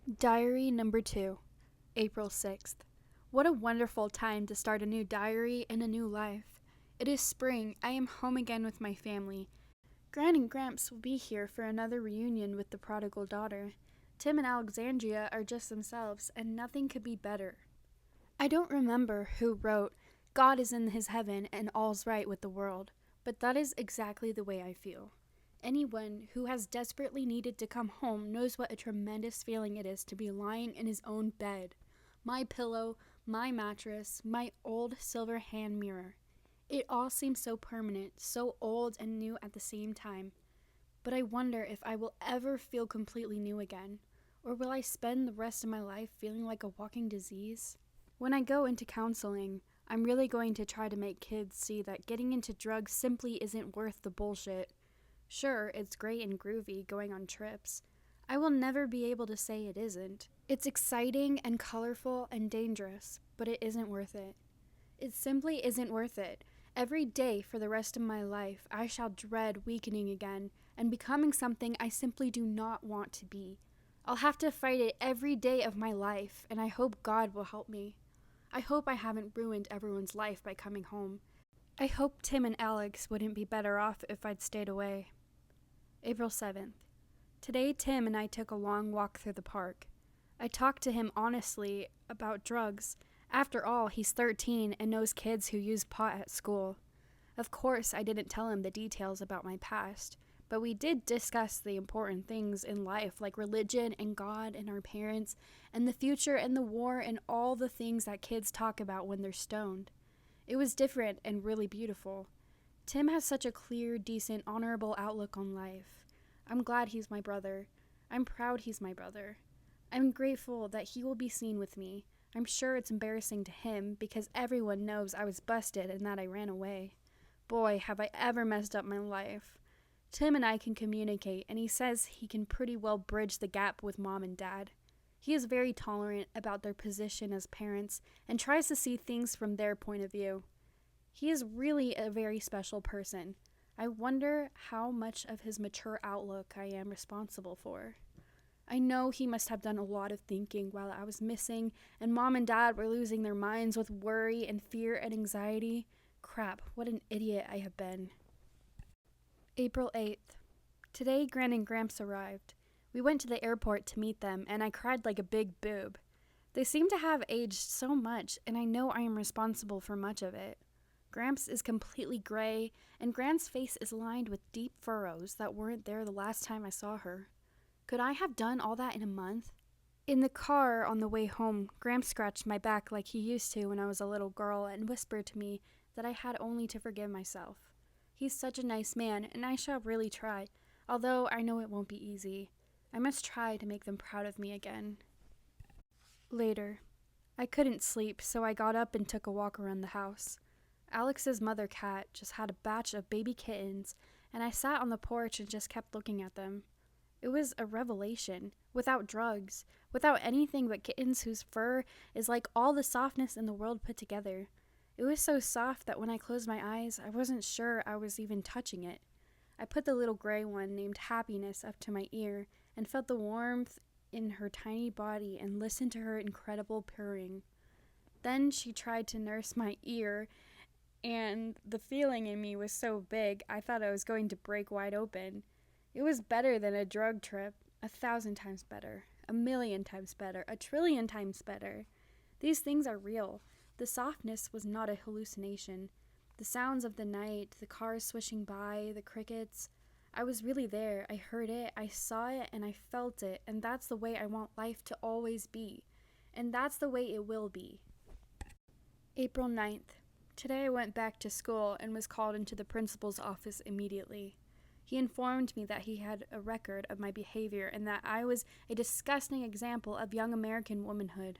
Diary number 2, April 6th. What a wonderful time to start a new diary and a new life. It is spring. I am home again with my family. Gran and Gramps will be here for another reunion with the prodigal daughter. Tim and Alexandria are just themselves, and nothing could be better. I don't remember who wrote, "God is in his heaven and all's right with the world," but that is exactly the way I feel. Anyone who has desperately needed to come home knows what a tremendous feeling it is to be lying in his own bed. My pillow, my mattress, my old silver hand mirror. It all seems so permanent, so old and new at the same time. But I wonder if I will ever feel completely new again, or will I spend the rest of my life feeling like a walking disease? When I go into counseling, I'm really going to try to make kids see that getting into drugs simply isn't worth the bullshit. Sure, it's great and groovy going on trips. I will never be able to say it isn't. It's exciting and colorful and dangerous, but it isn't worth it. It simply isn't worth it. Every day for the rest of my life, I shall dread weakening again and becoming something I simply do not want to be. I'll have to fight it every day of my life, and I hope God will help me. I hope I haven't ruined everyone's life by coming home. I hope Tim and Alex wouldn't be better off if I'd stayed away. April 7th. Today, Tim and I took a long walk through the park. I talked to him honestly about drugs. After all, he's 13 and knows kids who use pot at school. Of course, I didn't tell him the details about my past, but we did discuss the important things in life like religion and God and our parents and the future and the war and all the things that kids talk about when they're stoned. It was different and really beautiful. Tim has such a clear, decent, honorable outlook on life. I'm glad he's my brother. I'm proud he's my brother. I'm grateful that he will be seen with me. I'm sure it's embarrassing to him because everyone knows I was busted and that I ran away. Boy, have I ever messed up my life. Tim and I can communicate, and he says he can pretty well bridge the gap with Mom and Dad. He is very tolerant about their position as parents and tries to see things from their point of view. He is really a very special person. I wonder how much of his mature outlook I am responsible for. I know he must have done a lot of thinking while I was missing, and Mom and Dad were losing their minds with worry and fear and anxiety. Crap, what an idiot I have been. April 8th. Today, Gran and Gramps arrived. We went to the airport to meet them, and I cried like a big boob. They seem to have aged so much, and I know I am responsible for much of it. Gramps is completely gray, and Gran's face is lined with deep furrows that weren't there the last time I saw her. Could I have done all that in a month? In the car on the way home, Gramps scratched my back like he used to when I was a little girl and whispered to me that I had only to forgive myself. He's such a nice man, and I shall really try, although I know it won't be easy. I must try to make them proud of me again. Later. I couldn't sleep, so I got up and took a walk around the house. Alex's mother cat just had a batch of baby kittens, and I sat on the porch and just kept looking at them. It was a revelation, without drugs, without anything but kittens whose fur is like all the softness in the world put together. It was so soft that when I closed my eyes, I wasn't sure I was even touching it. I put the little gray one named Happiness up to my ear and felt the warmth in her tiny body and listened to her incredible purring. Then she tried to nurse my ear, and the feeling in me was so big I thought I was going to break wide open. It was better than a drug trip, 1,000 times better, 1,000,000 times better, 1,000,000,000,000 times better. These things are real. The softness was not a hallucination. The sounds of the night, the cars swishing by, the crickets. I was really there. I heard it, I saw it, and I felt it, and that's the way I want life to always be. And that's the way it will be. April 9th. Today I went back to school and was called into the principal's office immediately. He informed me that he had a record of my behavior and that I was a disgusting example of young American womanhood.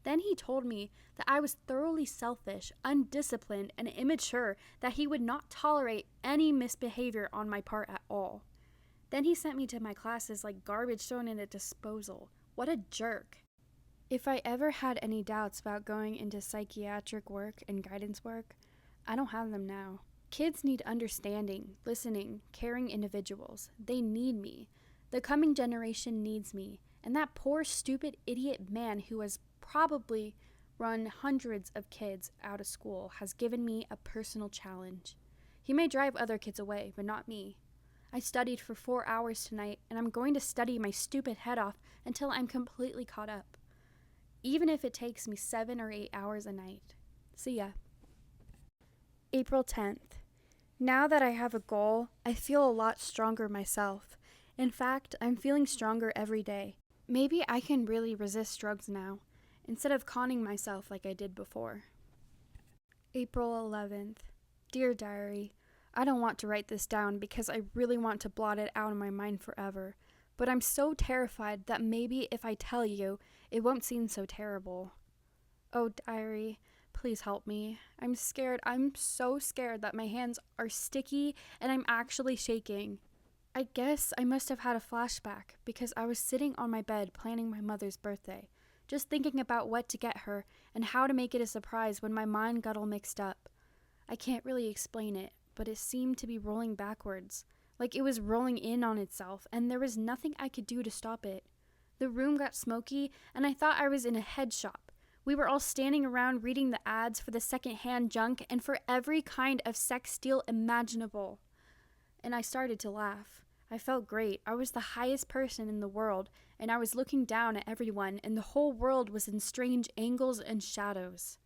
Then he told me that I was thoroughly selfish, undisciplined, and immature, that he would not tolerate any misbehavior on my part at all. Then he sent me to my classes like garbage thrown in a disposal. What a jerk. If I ever had any doubts about going into psychiatric work and guidance work, I don't have them now. Kids need understanding, listening, caring individuals. They need me. The coming generation needs me, And that poor, stupid, idiot man who has probably run hundreds of kids out of school has given me a personal challenge. He may drive other kids away, but not me. I studied for 4 hours tonight, and I'm going to study my stupid head off until I'm completely caught up. Even if it takes me 7 or 8 hours a night. See ya. April 10th. Now that I have a goal, I feel a lot stronger myself. In fact, I'm feeling stronger every day. Maybe I can really resist drugs now, instead of conning myself like I did before. April 11th. Dear Diary, I don't want to write this down because I really want to blot it out of my mind forever, but I'm so terrified that maybe if I tell you, it won't seem so terrible. Oh, Diary, please help me. I'm scared. I'm so scared that my hands are sticky and I'm actually shaking. I guess I must have had a flashback because I was sitting on my bed planning my mother's birthday, just thinking about what to get her and how to make it a surprise when my mind got all mixed up. I can't really explain it, but it seemed to be rolling backwards, like it was rolling in on itself, and there was nothing I could do to stop it. The room got smoky, and I thought I was in a head shop. We were all standing around reading the ads for the second-hand junk and for every kind of sex steal imaginable. And I started to laugh. I felt great. I was the highest person in the world, and I was looking down at everyone, and the whole world was in strange angles and shadows.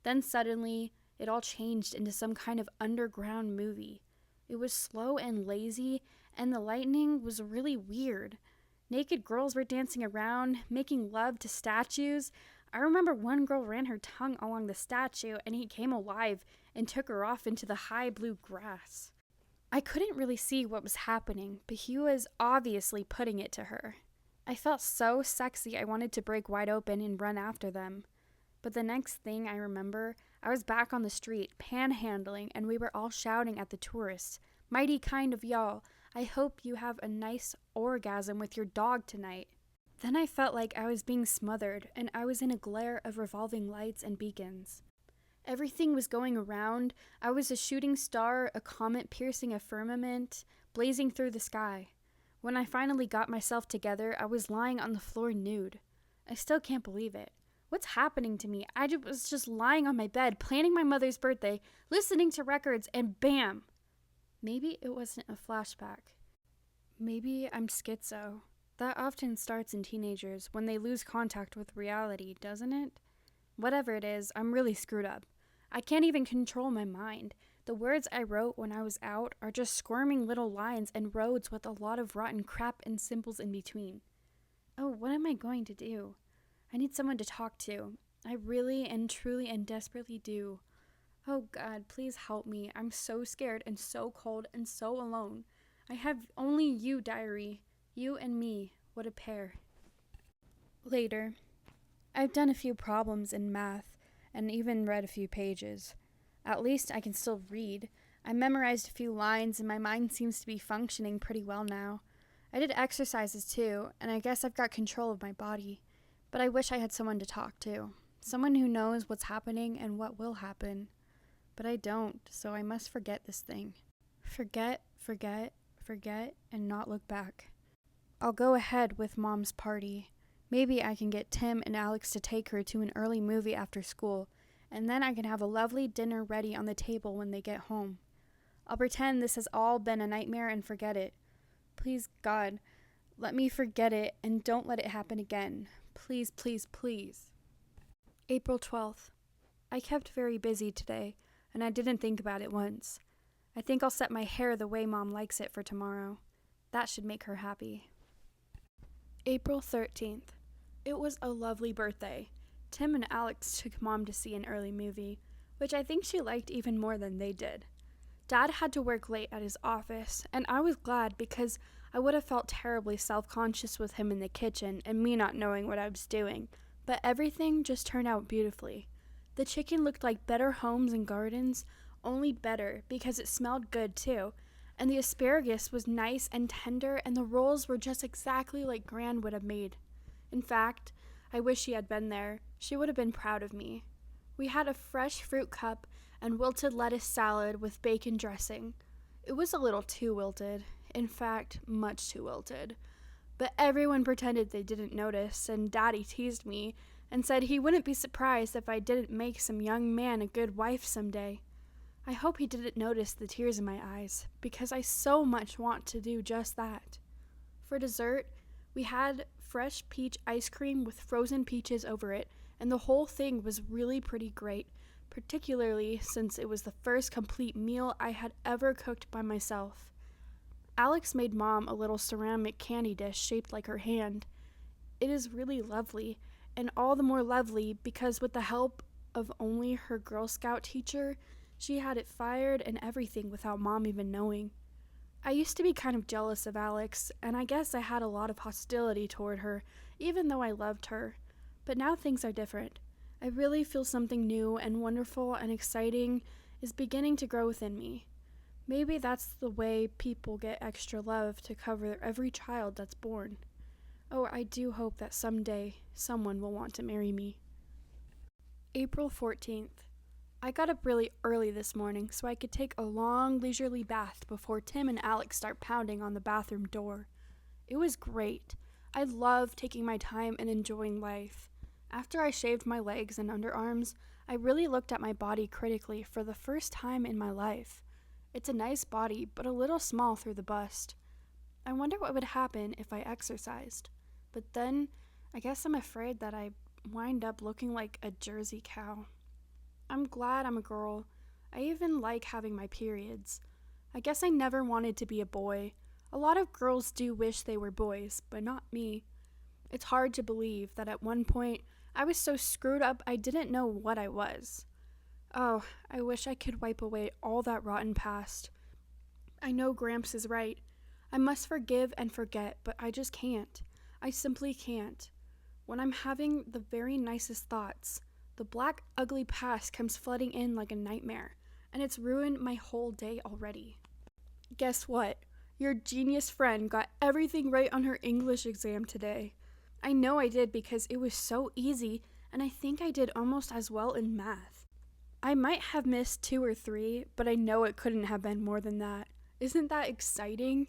Then suddenly, it all changed into some kind of underground movie. It was slow and lazy, and the lighting was really weird. Naked girls were dancing around, making love to statues. I remember one girl ran her tongue along the statue, and he came alive and took her off into the high blue grass. I couldn't really see what was happening, but he was obviously putting it to her. I felt so sexy I wanted to break wide open and run after them. But the next thing I remember, I was back on the street, panhandling, and we were all shouting at the tourists, "Mighty kind of y'all. I hope you have a nice orgasm with your dog tonight." Then I felt like I was being smothered, and I was in a glare of revolving lights and beacons. Everything was going around. I was a shooting star, a comet piercing a firmament, blazing through the sky. When I finally got myself together, I was lying on the floor nude. I still can't believe it. What's happening to me? I was just lying on my bed, planning my mother's birthday, listening to records, and bam! Maybe it wasn't a flashback. Maybe I'm schizo. That often starts in teenagers when they lose contact with reality, doesn't it? Whatever it is, I'm really screwed up. I can't even control my mind. The words I wrote when I was out are just squirming little lines and roads with a lot of rotten crap and symbols in between. Oh, what am I going to do? I need someone to talk to. I really and truly and desperately do. Oh God, please help me. I'm so scared and so cold and so alone. I have only you, Diary. You and me. What a pair. Later. I've done a few problems in math and even read a few pages. At least I can still read. I memorized a few lines and my mind seems to be functioning pretty well now. I did exercises too, and I guess I've got control of my body. But I wish I had someone to talk to. Someone who knows what's happening and what will happen. But I don't, so I must forget this thing. Forget, and not look back. I'll go ahead with Mom's party. Maybe I can get Tim and Alex to take her to an early movie after school, and then I can have a lovely dinner ready on the table when they get home. I'll pretend this has all been a nightmare and forget it. Please, God, let me forget it and don't let it happen again. Please, please, please. April 12th. I kept very busy today, and I didn't think about it once. I think I'll set my hair the way Mom likes it for tomorrow. That should make her happy. April 13th. It was a lovely birthday. Tim and Alex took Mom to see an early movie, which I think she liked even more than they did. Dad had to work late at his office, and I was glad because I would have felt terribly self-conscious with him in the kitchen and me not knowing what I was doing. But everything just turned out beautifully. The chicken looked like Better Homes and Gardens, only better because it smelled good too. And the asparagus was nice and tender, and the rolls were just exactly like Gran would have made. In fact, I wish she had been there. She would have been proud of me. We had a fresh fruit cup and wilted lettuce salad with bacon dressing. It was a little too wilted. In fact, much too wilted. But everyone pretended they didn't notice, and Daddy teased me and said he wouldn't be surprised if I didn't make some young man a good wife someday. I hope he didn't notice the tears in my eyes, because I so much want to do just that. For dessert, we had fresh peach ice cream with frozen peaches over it, and the whole thing was really pretty great, particularly since it was the first complete meal I had ever cooked by myself. Alex made Mom a little ceramic candy dish shaped like her hand. It is really lovely, and all the more lovely because with the help of only her Girl Scout teacher, she had it fired and everything without Mom even knowing. I used to be kind of jealous of Alex, and I guess I had a lot of hostility toward her, even though I loved her. But now things are different. I really feel something new and wonderful and exciting is beginning to grow within me. Maybe that's the way people get extra love to cover every child that's born. Oh, I do hope that someday someone will want to marry me. April 14th. I got up really early this morning so I could take a long, leisurely bath before Tim and Alex start pounding on the bathroom door. It was great. I love taking my time and enjoying life. After I shaved my legs and underarms, I really looked at my body critically for the first time in my life. It's a nice body, but a little small through the bust. I wonder what would happen if I exercised. But then, I guess I'm afraid that I wind up looking like a Jersey cow. I'm glad I'm a girl. I even like having my periods. I guess I never wanted to be a boy. A lot of girls do wish they were boys, but not me. It's hard to believe that at one point I was so screwed up I didn't know what I was. Oh, I wish I could wipe away all that rotten past. I know Gramps is right. I must forgive and forget, but I just can't. I simply can't. When I'm having the very nicest thoughts, the black, ugly past comes flooding in like a nightmare, and it's ruined my whole day already. Guess what? Your genius friend got everything right on her English exam today. I know I did because it was so easy, and I think I did almost as well in math. I might have missed 2 or 3, but I know it couldn't have been more than that. Isn't that exciting?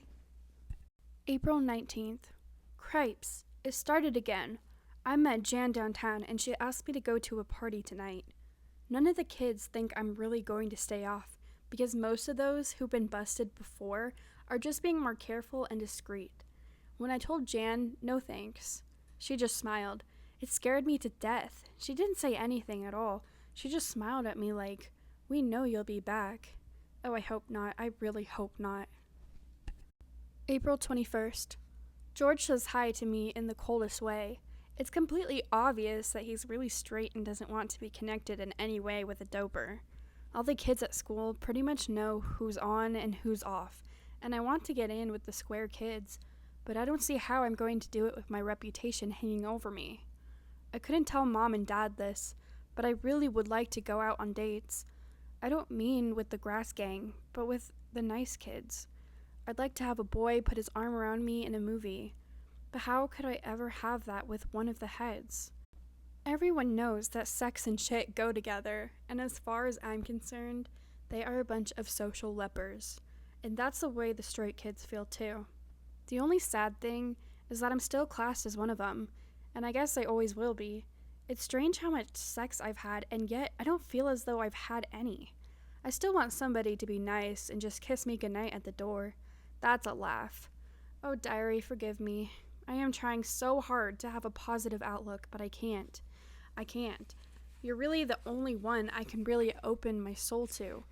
April 19th. Cripes. It started again. I met Jan downtown and she asked me to go to a party tonight. None of the kids think I'm really going to stay off because most of those who've been busted before are just being more careful and discreet. When I told Jan, no thanks, she just smiled. It scared me to death. She didn't say anything at all. She just smiled at me like, "We know you'll be back." Oh, I hope not. I really hope not. April 21st. George says hi to me in the coldest way. It's completely obvious that he's really straight and doesn't want to be connected in any way with a doper. All the kids at school pretty much know who's on and who's off, and I want to get in with the square kids, but I don't see how I'm going to do it with my reputation hanging over me. I couldn't tell Mom and Dad this, but I really would like to go out on dates. I don't mean with the grass gang, but with the nice kids. I'd like to have a boy put his arm around me in a movie. But how could I ever have that with one of the heads? Everyone knows that sex and shit go together, and as far as I'm concerned, they are a bunch of social lepers. And that's the way the straight kids feel too. The only sad thing is that I'm still classed as one of them, and I guess I always will be. It's strange how much sex I've had, and yet I don't feel as though I've had any. I still want somebody to be nice and just kiss me goodnight at the door. That's a laugh. Oh, diary, forgive me. I am trying so hard to have a positive outlook, but I can't. I can't. You're really the only one I can really open my soul to.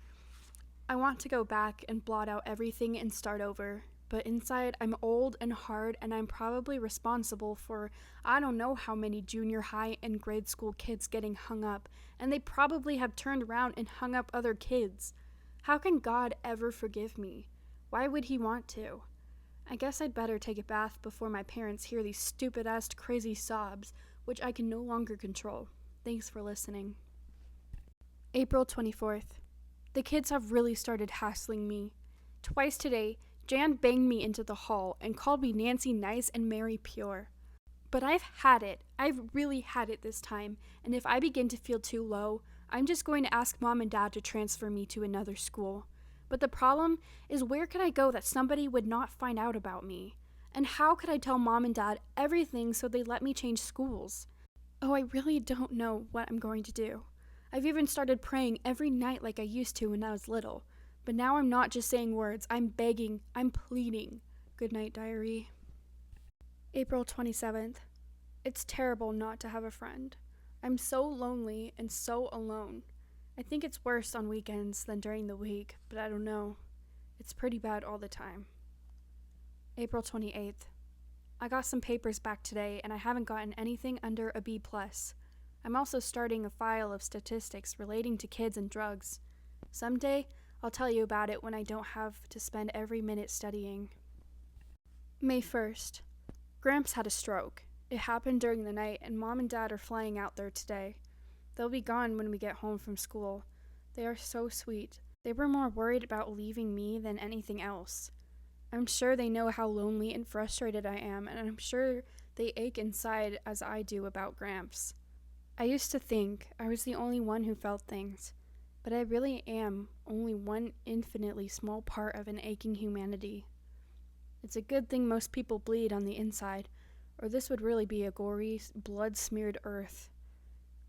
I want to go back and blot out everything and start over, but inside I'm old and hard and I'm probably responsible for I don't know how many junior high and grade school kids getting hung up, and they probably have turned around and hung up other kids. How can God ever forgive me? Why would he want to? I guess I'd better take a bath before my parents hear these stupid-ass crazy sobs, which I can no longer control. Thanks for listening. April 24th. The kids have really started hassling me. Twice today, Jan banged me into the hall and called me Nancy Nice and Mary Pure. But I've had it. I've really had it this time, and if I begin to feel too low, I'm just going to ask Mom and Dad to transfer me to another school. But the problem is, where could I go that somebody would not find out about me? And how could I tell mom and dad everything so they let me change schools? Oh, I really don't know what I'm going to do. I've even started praying every night like I used to when I was little. But now I'm not just saying words, I'm begging, I'm pleading. Good night, diary. April 27th. It's terrible not to have a friend. I'm so lonely and so alone. I think it's worse on weekends than during the week, but I don't know. It's pretty bad all the time. April 28th. I got some papers back today and I haven't gotten anything under a B+. I'm also starting a file of statistics relating to kids and drugs. Someday, I'll tell you about it when I don't have to spend every minute studying. May 1st. Gramps had a stroke. It happened during the night and Mom and Dad are flying out there today. They'll be gone when we get home from school. They are so sweet. They were more worried about leaving me than anything else. I'm sure they know how lonely and frustrated I am, and I'm sure they ache inside as I do about Gramps. I used to think I was the only one who felt things, but I really am only one infinitely small part of an aching humanity. It's a good thing most people bleed on the inside, or this would really be a gory, blood-smeared earth.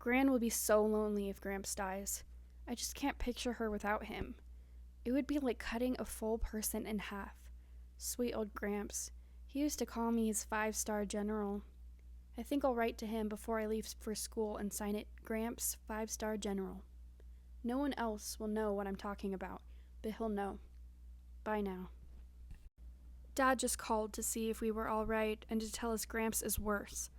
Gran will be so lonely if Gramps dies. I just can't picture her without him. It would be like cutting a full person in half. Sweet old Gramps. He used to call me his 5-star general. I think I'll write to him before I leave for school and sign it Gramps 5-star general. No one else will know what I'm talking about, but he'll know. Bye now. Dad just called to see if we were all right and to tell us Gramps is worse.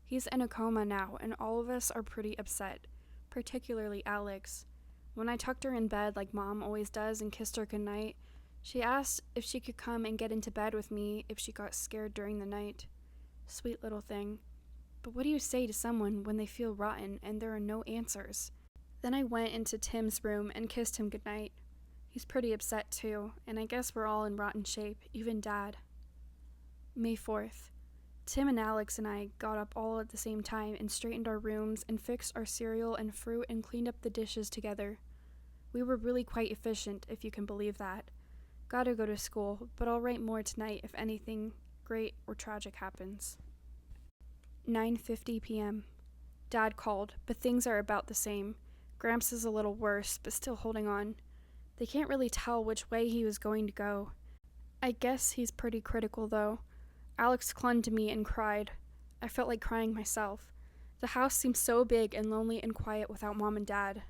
He's in a coma now, and all of us are pretty upset, particularly Alex. When I tucked her in bed like Mom always does and kissed her goodnight, she asked if she could come and get into bed with me if she got scared during the night. Sweet little thing. But what do you say to someone when they feel rotten and there are no answers? Then I went into Tim's room and kissed him goodnight. He's pretty upset too, and I guess we're all in rotten shape, even Dad. May 4th. Tim and Alex and I got up all at the same time and straightened our rooms and fixed our cereal and fruit and cleaned up the dishes together. We were really quite efficient, if you can believe that. Gotta go to school, but I'll write more tonight if anything great or tragic happens. 9:50 p.m. Dad called, but things are about the same. Gramps is a little worse, but still holding on. They can't really tell which way he was going to go. I guess he's pretty critical, though. Alex clung to me and cried. I felt like crying myself. The house seems so big and lonely and quiet without Mom and Dad.